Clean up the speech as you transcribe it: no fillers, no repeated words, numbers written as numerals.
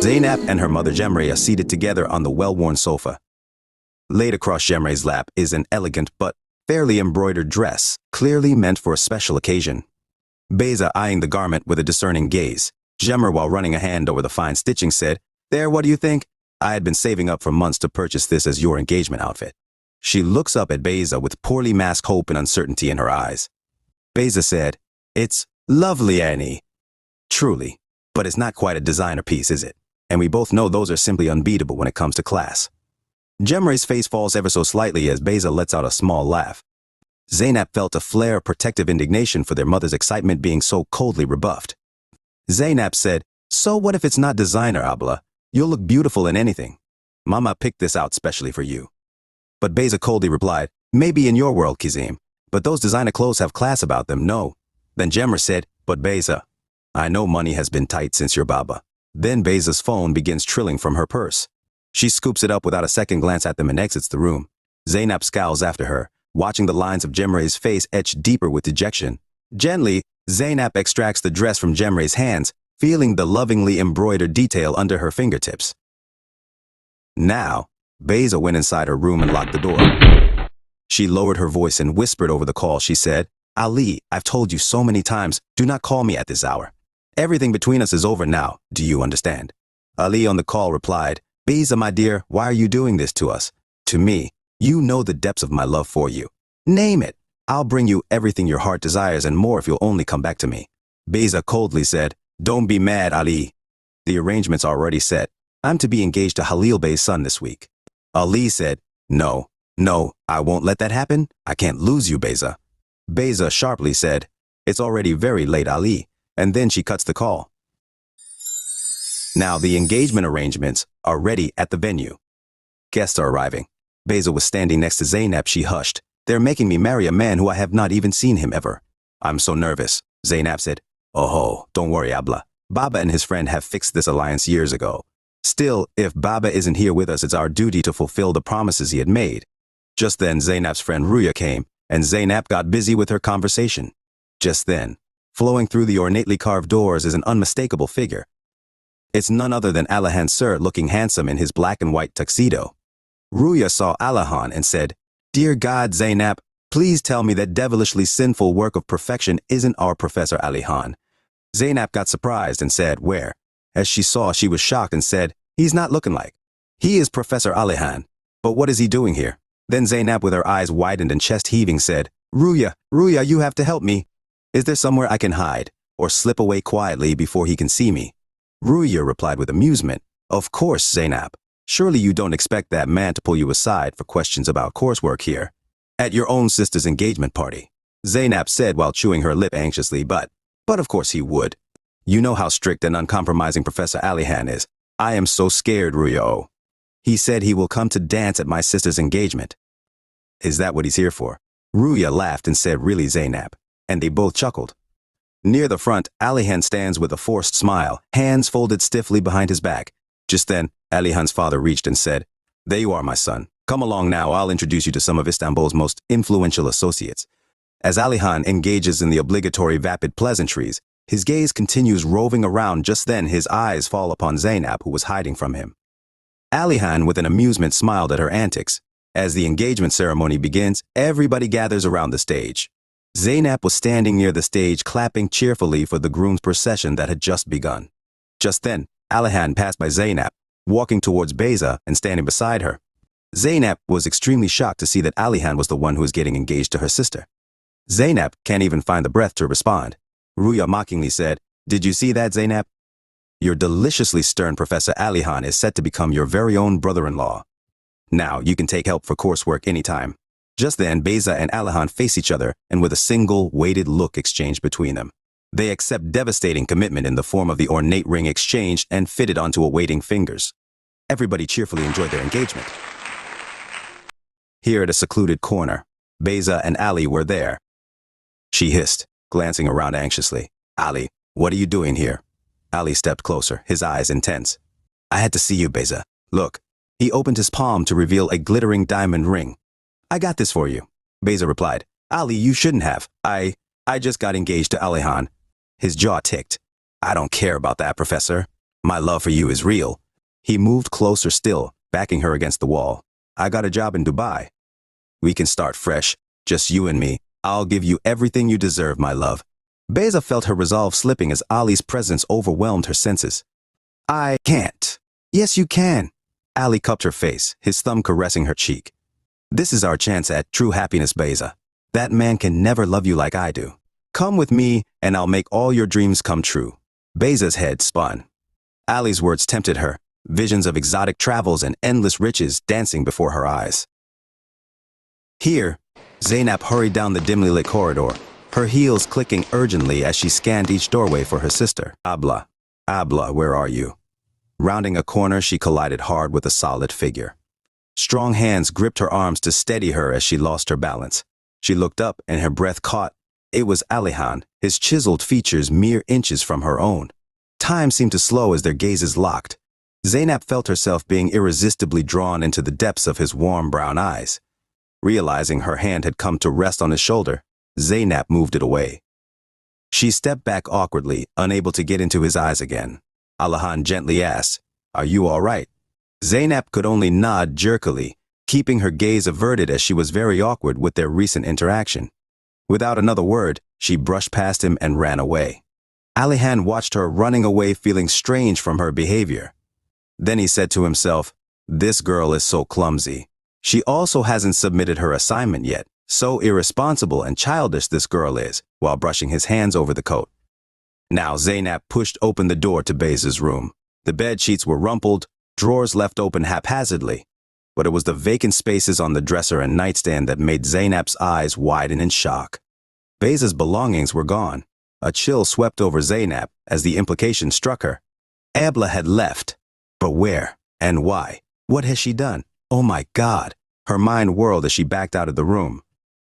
Zeynep and her mother Jemre are seated together on the well-worn sofa. Laid across Jemre's lap is an elegant but fairly embroidered dress, clearly meant for a special occasion. Beza eyeing the garment with a discerning gaze. Jemre, while running a hand over the fine stitching, said, "There, what do you think? I had been saving up for months to purchase this as your engagement outfit." She looks up at Beza with poorly masked hope and uncertainty in her eyes. Beza said, "It's lovely, Annie." "Truly, but it's not quite a designer piece, is it? And we both know those are simply unbeatable when it comes to class." Jemre's face falls ever so slightly as Beza lets out a small laugh. Zeynep felt a flare of protective indignation for their mother's excitement being so coldly rebuffed. Zeynep said, "So what if it's not designer, Abla? You'll look beautiful in anything. Mama picked this out specially for you." But Beza coldly replied, "Maybe in your world, Kizim, but those designer clothes have class about them, no." Then Jemre said, "But Beza, I know money has been tight since your baba." Then Beza's phone begins trilling from her purse. She scoops it up without a second glance at them and exits the room. Zeynep scowls after her, watching the lines of Jemre's face etch deeper with dejection. Gently, Zeynep extracts the dress from Jemre's hands, feeling the lovingly embroidered detail under her fingertips. Now, Beza went inside her room and locked the door. She lowered her voice and whispered over the call. She said, "Ali, I've told you so many times, do not call me at this hour. Everything between us is over now, do you understand?" Ali on the call replied, "Beza, my dear, why are you doing this to us? To me, you know the depths of my love for you. Name it. I'll bring you everything your heart desires and more if you'll only come back to me." Beza coldly said, "Don't be mad, Ali. The arrangement's already set. I'm to be engaged to Halil Bey's son this week." Ali said, No, I won't let that happen. I can't lose you, Beza." Beza sharply said, "It's already very late, Ali," and then she cuts the call. Now the engagement arrangements are ready at the venue. Guests are arriving. Beza was standing next to Zeynep. She hushed. "They're making me marry a man who I have not even seen him ever." "I'm so nervous," Zeynep said. "Oh, don't worry, Abla. Baba and his friend have fixed this alliance years ago. Still, if Baba isn't here with us, it's our duty to fulfill the promises he had made." Just then, Zeynep's friend Ruya came, and Zeynep got busy with her conversation. Just then, flowing through the ornately carved doors is an unmistakable figure. It's none other than Alihan Sir, looking handsome in his black and white tuxedo. Ruya saw Alihan and said, "Dear God, Zeynep, please tell me that devilishly sinful work of perfection isn't our Professor Alihan." Zeynep got surprised and said, "Where?" As she saw, she was shocked and said, "He's not looking like. He is Professor Alihan. But what is he doing here?" Then Zeynep, with her eyes widened and chest heaving, said, Ruya, you have to help me. Is there somewhere I can hide or slip away quietly before he can see me?" Ruya replied with amusement, "Of course, Zeynep. Surely you don't expect that man to pull you aside for questions about coursework here. At your own sister's engagement party." Zeynep said while chewing her lip anxiously, but of course he would. "You know how strict and uncompromising Professor Alihan is. I am so scared, Ruya. He said he will come to dance at my sister's engagement." "Is that what he's here for?" Ruya laughed and said, "Really, Zeynep?" And they both chuckled. Near the front, Alihan stands with a forced smile, hands folded stiffly behind his back. Just then, Alihan's father reached and said, "There you are, my son. Come along now, I'll introduce you to some of Istanbul's most influential associates." As Alihan engages in the obligatory vapid pleasantries, his gaze continues roving around. Just then his eyes fall upon Zeynep, who was hiding from him. Alihan, with an amusement, smiled at her antics. As the engagement ceremony begins, everybody gathers around the stage. Zeynep was standing near the stage, clapping cheerfully for the groom's procession that had just begun. Just then, Alihan passed by Zeynep, walking towards Beza and standing beside her. Zeynep was extremely shocked to see that Alihan was the one who was getting engaged to her sister. Zeynep can't even find the breath to respond. Ruya mockingly said, "Did you see that, Zeynep? Your deliciously stern Professor Alihan is set to become your very own brother-in-law. Now you can take help for coursework anytime." Just then, Beza and Alihan face each other, and with a single, weighted look exchanged between them, they accept devastating commitment in the form of the ornate ring exchanged and fitted onto awaiting fingers. Everybody cheerfully enjoyed their engagement. Here at a secluded corner, Beza and Ali were there. She hissed, glancing around anxiously. "Ali, what are you doing here?" Ali stepped closer, his eyes intense. "I had to see you, Beza. Look." He opened his palm to reveal a glittering diamond ring. "I got this for you," Beza replied. "Ali, you shouldn't have. I just got engaged to Alihan." His jaw ticked. I don't care about that, Professor. My love for you is real. He moved closer still, backing her against the wall. I got a job in Dubai. We can start fresh, just you and me. I'll give you everything you deserve, my love. Beza felt her resolve slipping as Ali's presence overwhelmed her senses. I can't. Yes, you can. Ali cupped her face, his thumb caressing her cheek. This is our chance at true happiness, Beza. That man can never love you like I do. Come with me, and I'll make all your dreams come true. Beza's head spun. Ali's words tempted her, visions of exotic travels and endless riches dancing before her eyes. Here, Zeynep hurried down the dimly lit corridor, her heels clicking urgently as she scanned each doorway for her sister. Abla, where are you? Rounding a corner, she collided hard with a solid figure. Strong hands gripped her arms to steady her as she lost her balance. She looked up and her breath caught. It was Alihan, his chiseled features mere inches from her own. Time seemed to slow as their gazes locked. Zeynep felt herself being irresistibly drawn into the depths of his warm brown eyes. Realizing her hand had come to rest on his shoulder, Zeynep moved it away. She stepped back awkwardly, unable to get into his eyes again. Alihan gently asked, "Are you all right?" Zeynep could only nod jerkily, keeping her gaze averted as she was very awkward with their recent interaction. Without another word, she brushed past him and ran away. Alihan watched her running away, feeling strange from her behavior. Then he said to himself, "This girl is so clumsy. She also hasn't submitted her assignment yet. So irresponsible and childish this girl is," while brushing his hands over the coat. Now Zeynep pushed open the door to Beza's room. The bed sheets were rumpled, drawers left open haphazardly. But it was the vacant spaces on the dresser and nightstand that made Zeynep's eyes widen in shock. Beza's belongings were gone. A chill swept over Zeynep as the implication struck her. Abla had left. But where? And why? What has she done? Oh my God! Her mind whirled as she backed out of the room.